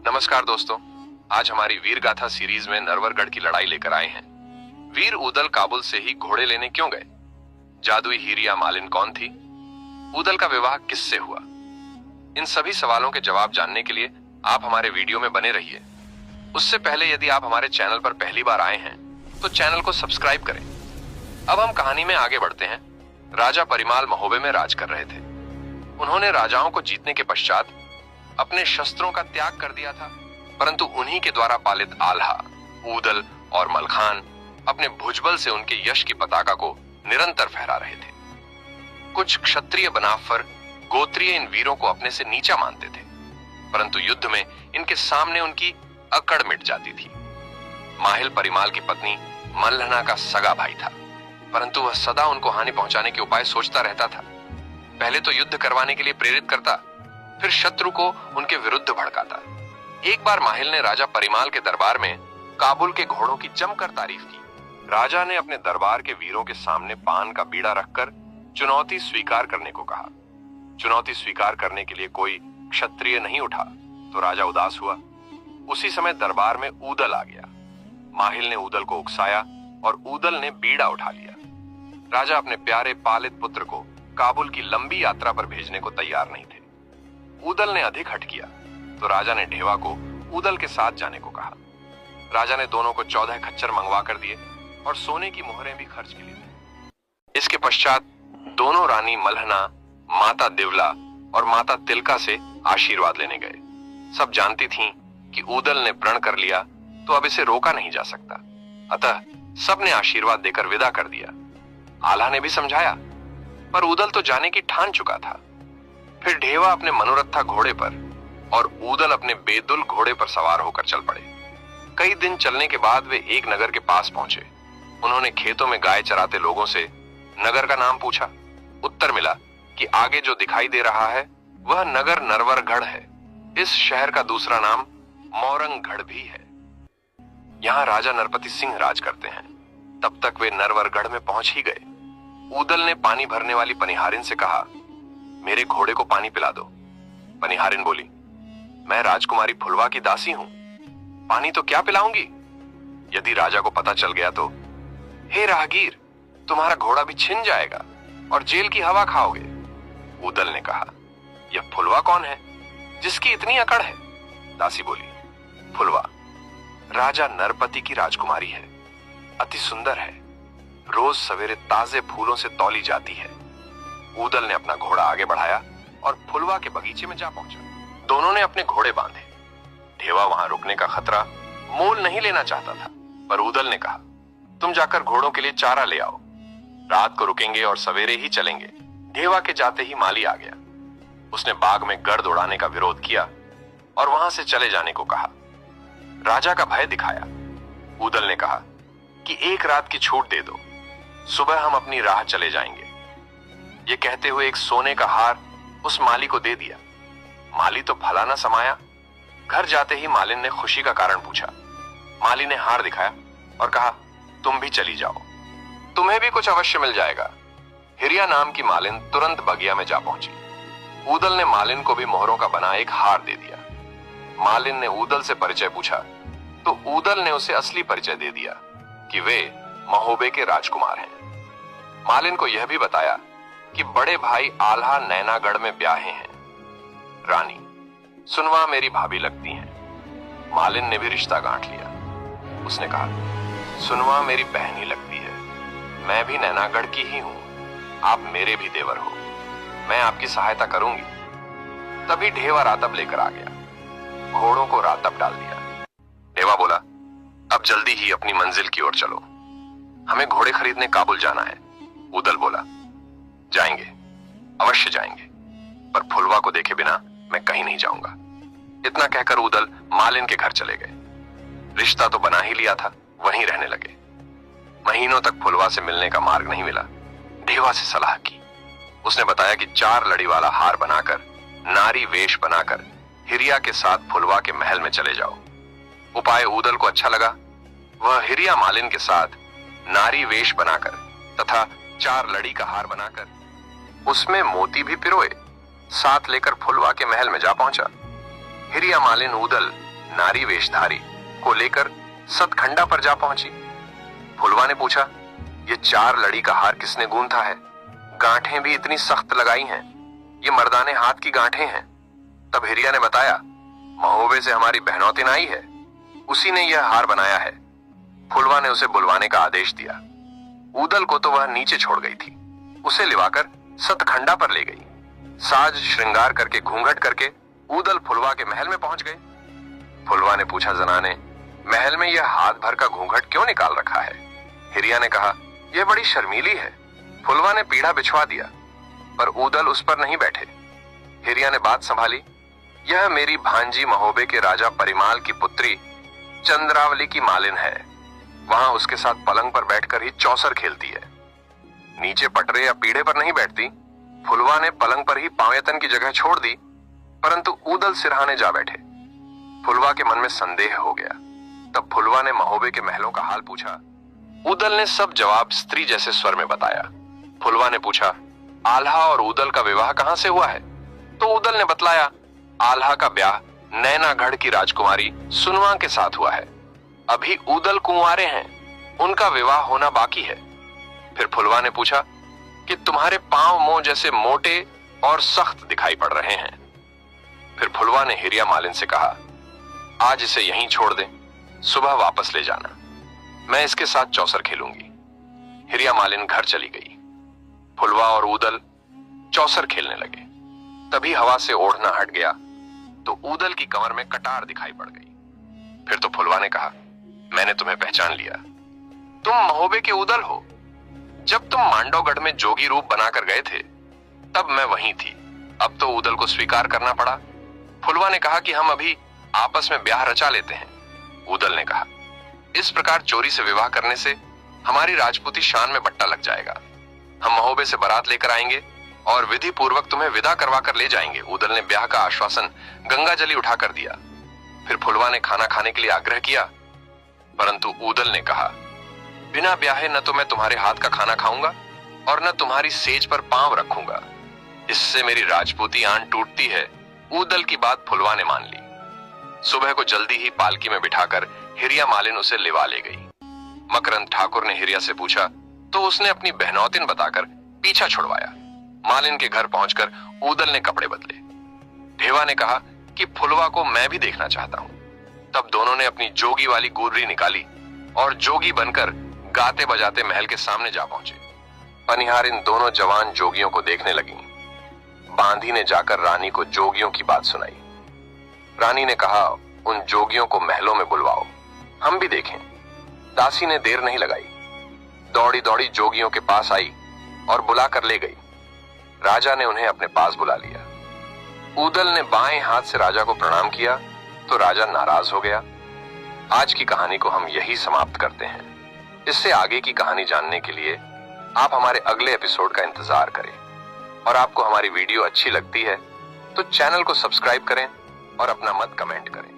नमस्कार दोस्तों, आज हमारी वीर गाथा सीरीज में नरवरगढ़ की लड़ाई लेकर आए हैं। वीर उदल काबुल से ही घोड़े लेने क्यों गए? जादुई हीरिया मालिन कौन थी? उदल का विवाह किससे हुआ? इन सभी सवालों के जवाब जानने के लिए आप हमारे वीडियो में बने रहिए। उससे पहले यदि आप हमारे चैनल पर पहली बार आए हैं तो चैनल को सब्सक्राइब करें। अब हम कहानी में आगे बढ़ते हैं। राजा परिमाल महोबे में राज कर रहे थे। उन्होंने राजाओं को जीतने के पश्चात अपने शस्त्रों का त्याग कर दिया था, परंतु उन्हीं के द्वारा पालित आल्हा, उदल और मलखान अपने भुजबल से उनके यश की पताका को निरंतर फहरा रहे थे। कुछ क्षत्रिय बनाफर गोत्रीय इन वीरों को अपने से नीचा मानते थे, परंतु युद्ध में इनके सामने उनकी अकड़ मिट जाती थी। माहिल परिमाल की पत्नी मल्हना का सगा भाई था, परंतु वह सदा उनको हानि पहुंचाने के उपाय सोचता रहता था। पहले तो युद्ध करवाने के लिए प्रेरित करता, फिर शत्रु को उनके विरुद्ध भड़काता। एक बार माहिल ने राजा परिमाल के दरबार में काबुल के घोड़ों की जमकर तारीफ की। राजा ने अपने दरबार के वीरों के सामने पान का बीड़ा रखकर चुनौती स्वीकार करने को कहा। चुनौती स्वीकार करने के लिए कोई क्षत्रिय नहीं उठा तो राजा उदास हुआ। उसी समय दरबार में उदल आ गया। माहिल ने उदल को उकसाया और उदल ने बीड़ा उठा लिया। राजा अपने प्यारे पालित पुत्र को काबुल की लंबी यात्रा पर भेजने को तैयार नहीं थे। उदल ने अधिक हठ किया तो राजा ने ढेवा को उदल के साथ जाने को कहा। राजा ने दोनों को 14 खच्चर मंगवा कर दिए और सोने की मोहरें भी खर्च के लिए दी। इसके पश्चात दोनों रानी मल्हना, माता दिवला और माता तिलका से आशीर्वाद लेने गए। सब जानती थीं कि उदल ने प्रण कर लिया तो अब इसे रोका नहीं जा सकता, अतः सबने आशीर्वाद देकर विदा कर दिया। आल्हा ने भी समझाया, पर उदल तो जाने की ठान चुका था। फिर ढेवा अपने मनोरथा घोड़े पर और उदल अपने बेदुल घोड़े पर सवार होकर चल पड़े। कई दिन चलने के बाद वे एक नगर के पास पहुंचे। उन्होंने खेतों में गाय चराते लोगों से नगर का नाम पूछा। उत्तर मिला कि आगे जो दिखाई दे रहा है वह नगर नरवरगढ़ है। इस शहर का दूसरा नाम मौरंगगढ़ भी है। यहाँ राजा नरपति सिंह राज करते हैं। तब तक वे नरवरगढ़ में पहुंच ही गए। उदल ने पानी भरने वाली पनिहारिन से कहा, मेरे घोड़े को पानी पिला दो। पनिहारिन बोली, मैं राजकुमारी फुलवा की दासी हूं, पानी तो क्या पिलाऊंगी? यदि राजा को पता चल गया तो, हे राहगीर, तुम्हारा घोड़ा भी छिन जाएगा और जेल की हवा खाओगे। उदल ने कहा, यह फुलवा कौन है जिसकी इतनी अकड़ है? दासी बोली, फुलवा राजा नरपति की राजकुमारी है, अति सुंदर है, रोज सवेरे ताजे फूलों से तौली जाती है। उदल ने अपना घोड़ा आगे बढ़ाया और फुलवा के बगीचे में जा पहुंचा। दोनों ने अपने घोड़े बांधे। ढेवा वहां रुकने का खतरा मोल नहीं लेना चाहता था, पर उदल ने कहा, तुम जाकर घोड़ों के लिए चारा ले आओ, रात को रुकेंगे और सवेरे ही चलेंगे। ढेवा के जाते ही माली आ गया। उसने बाग में गर्द उड़ाने का विरोध किया और वहां से चले जाने को कहा। राजा का भय दिखाया। उदल ने कहा कि एक रात की छूट दे दो, सुबह हम अपनी राह चले जाएंगे। ये कहते हुए एक सोने का हार उस माली को दे दिया। माली तो भला ना समाया। घर जाते ही मालिन ने खुशी का कारण पूछा। माली ने हार दिखाया और कहा, तुम भी चली जाओ, तुम्हें भी कुछ अवश्य मिल जाएगा। हिरिया नाम की मालिन तुरंत बगिया में जा पहुंची। उदल ने मालिन को भी मोहरों का बना एक हार दे दिया। मालिन ने उदल से परिचय पूछा तो उदल ने उसे असली परिचय दे दिया कि वे महोबे के राजकुमार हैं। मालिन को यह भी बताया कि बड़े भाई आल्हा नैनागढ़ में ब्याहे हैं। रानी, सुनवा मेरी भाभी लगती हैं। मालिन ने भी रिश्ता गांठ लिया। उसने कहा, सुनवा मेरी बहन ही लगती है, मैं भी नैनागढ़ की ही हूं, आप मेरे भी देवर हो, मैं आपकी सहायता करूंगी। तभी ढेवा रातब लेकर आ गया। घोड़ों को रातब डाल दिया। ढेवा बोला, अब जल्दी ही अपनी मंजिल की ओर चलो, हमें घोड़े खरीदने काबुल जाना है। उदल बोला, जाएंगे, अवश्य जाएंगे, पर फुलवा को देखे बिना मैं कहीं नहीं जाऊंगा। इतना कहकर उदल मालिन के घर चले गए। रिश्ता तो बना ही लिया था, वहीं रहने लगे। महीनों तक फुलवा से मिलने का मार्ग नहीं मिला। ढेवा से सलाह की। उसने बताया कि 4 लड़ी वाला हार बनाकर, नारी वेश बनाकर हिरिया के साथ फुलवा के महल में चले जाओ। उपाय उदल को अच्छा लगा। वह हिरिया मालिन के साथ नारी वेश बनाकर तथा 4 लड़ी का हार बनाकर उसमें मोती भी पिरोए साथ लेकर फुलवा के महल में जा पहुंचा। हिरिया मालिन उदल नारी वेशधारी को लेकर सतखंडा पर जा पहुंची। फुलवा ने पूछा, ये 4 लड़ी का हार किसने गूंथा है? गांठें भी इतनी सख्त लगाई हैं, ये मर्दाने हाथ की गांठें हैं। तब हिरिया ने बताया, महोबे से हमारी बहनौतिन आई है, उसी ने यह हार बनाया है। फुलवा ने उसे बुलवाने का आदेश दिया। ऊदल को तो वह नीचे छोड़ गई थी, उसे लिवाकर सतखंडा पर ले गई। साज श्रृंगार करके घूंघट करके ऊदल फुलवा के महल में पहुंच गए। फुलवा ने पूछा, जनाने, महल में यह हाथ भर का घूंघट क्यों निकाल रखा है? हिरिया ने कहा, यह बड़ी शर्मीली है। फुलवा ने पीढ़ा बिछवा दिया, पर ऊदल उस पर नहीं बैठे। हिरिया ने बात संभाली, यह मेरी भांजी महोबे के राजा परिमाल की पुत्री चंद्रावली की मालिन है। वहां उसके साथ पलंग पर बैठकर ही चौसर खेलती है। नीचे पटरे या पीढ़े पर नहीं बैठती। फुलवा ने पलंग पर ही पांवेतन की जगह छोड़ दी, परंतु ऊदल सिरहाने जा बैठे। फुलवा के मन में संदेह हो गया। तब फुलवा ने महोबे के महलों का हाल पूछा। ऊदल ने सब जवाब स्त्री जैसे स्वर में बताया। फुलवा ने पूछा, आल्हा और ऊदल का विवाह कहां से हुआ है? तो ऊदल ने बतलाया, आल्हा का ब्याह नैनागढ़ की राजकुमारी सुनवा के साथ हुआ है। अभी ऊदल कुंवारे हैं, उनका विवाह होना बाकी है। फिर फुलवा ने पूछा कि तुम्हारे पांव मों जैसे मोटे और सख्त दिखाई पड़ रहे हैं। फिर फुलवा ने हिरिया मालिन से कहा, आज इसे यहीं छोड़ दे, सुबह वापस ले जाना, मैं इसके साथ चौसर खेलूंगी। हिरिया मालिन घर चली गई। फुलवा और ऊदल चौसर खेलने लगे। तभी हवा से ओढ़ना हट गया तो ऊदल की कमर में कटार दिखाई पड़ गई। फिर तो फुलवा ने कहा, मैंने तुम्हें पहचान लिया, तुम महोबे के ऊदल हो। जब तुम मांडवगढ़ में जोगी रूप बनाकर गए थे तब मैं वहीं थी। अब तो ऊदल को स्वीकार करना पड़ा। फुलवा ने कहा कि हम अभी आपस में ब्याह रचा लेते हैं। ऊदल ने कहा, इस प्रकार चोरी से विवाह करने से हमारी राजपूती शान में बट्टा लग जाएगा। हम महोबे से बारात लेकर आएंगे और विधि पूर्वक तुम्हें विदा करवा कर ले जाएंगे। ऊदल ने ब्याह का आश्वासन गंगाजली उठाकर दिया। फिर फुलवा ने खाना खाने के लिए आग्रह किया, परंतु ऊदल ने कहा, बिना ब्याहे न तो मैं तुम्हारे हाथ का खाना खाऊंगा और न तुम्हारी सेज पर पांव रखूंगा। इससे मेरी राजपूती आन टूटती है। ऊदल की बात फुलवा ने मान ली। सुबह को जल्दी ही पालकी में बिठाकर हिरिया मालिन उसे लिवा ले गई। मकरंद ठाकुर ने हिरिया से पूछा तो उसने अपनी बहनौतिन बताकर पीछा छुड़वाया। मालिन के घर पहुंचकर ऊदल ने कपड़े बदले। ढेवा ने कहा कि फुलवा को मैं भी देखना चाहता हूं। तब दोनों ने अपनी जोगी वाली गुर्री निकाली और जोगी बनकर गाते बजाते महल के सामने जा पहुंचे। पनिहारिन दोनों जवान जोगियों को देखने लगी। बांधी ने जाकर रानी को जोगियों की बात सुनाई। रानी ने कहा, उन जोगियों को महलों में बुलवाओ, हम भी देखें। दासी ने देर नहीं लगाई, दौड़ी दौड़ी जोगियों के पास आई और बुला कर ले गई। राजा ने उन्हें अपने पास बुला लिया। ऊदल ने बाएं हाथ से राजा को प्रणाम किया तो राजा नाराज हो गया। आज की कहानी को हम यही समाप्त करते हैं। इससे आगे की कहानी जानने के लिए आप हमारे अगले एपिसोड का इंतजार करें। और आपको हमारी वीडियो अच्छी लगती है तो चैनल को सब्सक्राइब करें और अपना मत कमेंट करें।